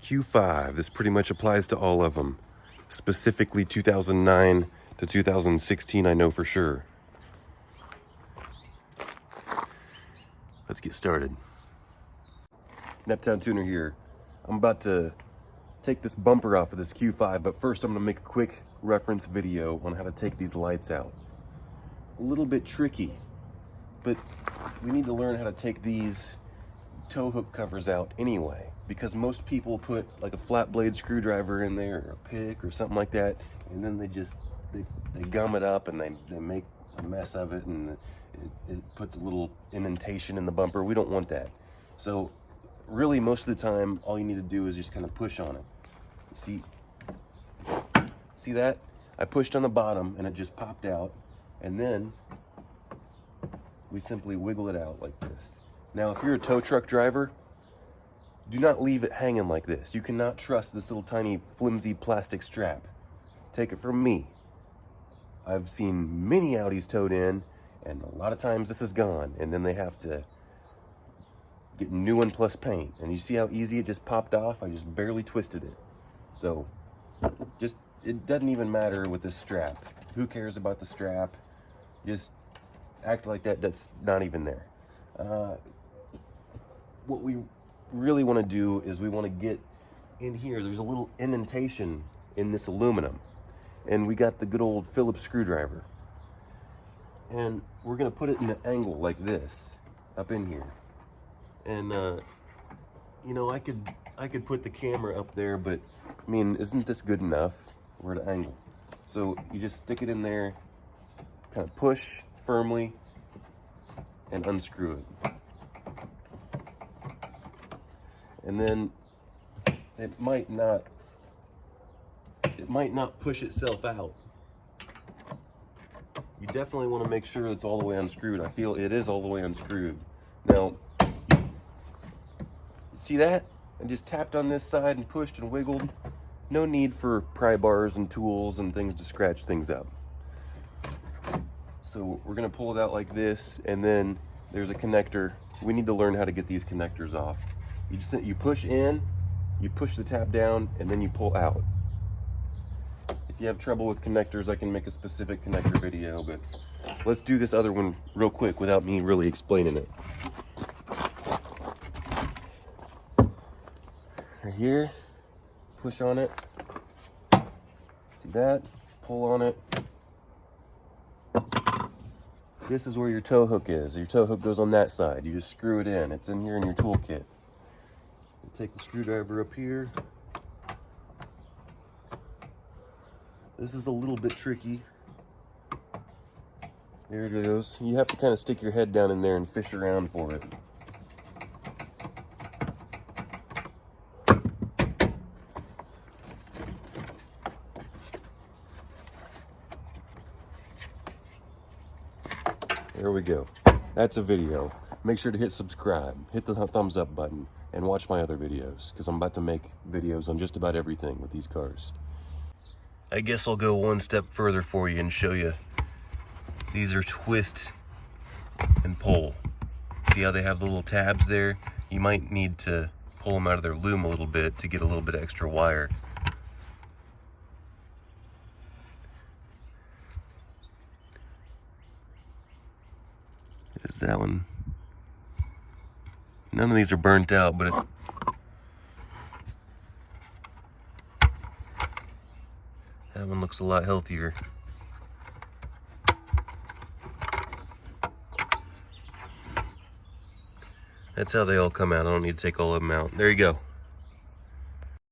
Q5. This pretty much applies to all of them. Specifically 2009 to 2016, I know for sure. Let's get started. Neptown Tuner here. I'm about to take this bumper off of this Q5, but first I'm gonna make a quick reference video on how to take these lights out. A little bit tricky, but we need to learn how to take these tow hook covers out anyway, because most people put like a flat blade screwdriver in there or a pick or something like that, and then they gum it up and they make a mess of it, and it puts a little indentation in the bumper. We don't want that. So really most of the time all you need to do is just kind of push on it. See that? I pushed on the bottom and it just popped out, and then we simply wiggle it out like this. Now if you're a tow truck driver, do not leave it hanging like this. You cannot trust this little tiny flimsy plastic strap. Take it from me. I've seen many Audis towed in, and a lot of times this is gone, and then they have to get new one plus paint. And you see how easy it just popped off? I just barely twisted it. So it doesn't even matter with this strap. Who cares about the strap? Just act like that's not even there. What we really want to do is we want to get in here. There's a little indentation in this aluminum, and we got the good old Phillips screwdriver, and we're going to put it in an angle like this up in here. And you know, I could put the camera up there, but I mean, isn't this good enough? We're at an angle. So you just stick it in there, kind of push firmly, and unscrew it. And then it might not push itself out. You definitely want to make sure it's all the way unscrewed. I feel it is all the way unscrewed. Now, see that? I just tapped on this side and pushed and wiggled. No need for pry bars and tools and things to scratch things up. So we're gonna pull it out like this, and then there's a connector. We need to learn how to get these connectors off. You push in, you push the tab down, and then you pull out. If you have trouble with connectors, I can make a specific connector video, but let's do this other one real quick without me really explaining it. Right here, push on it. See that? Pull on it. This is where your tow hook is. Your tow hook goes on that side. You just screw it in. It's in here in your toolkit. You take the screwdriver up here. This is a little bit tricky. There it goes. You have to kind of stick your head down in there and fish around for it. There we go. That's a video. Make sure to hit subscribe, hit the thumbs up button, and watch my other videos, because I'm about to make videos on just about everything with these cars. I guess I'll go one step further for you and show you. These are twist and pull. See how they have the little tabs there? You might need to pull them out of their loom a little bit to get a little bit of extra wire. Is that one? None of these are burnt out, but that one looks a lot healthier. That's how they all come out. I don't need to take all of them out. There you go.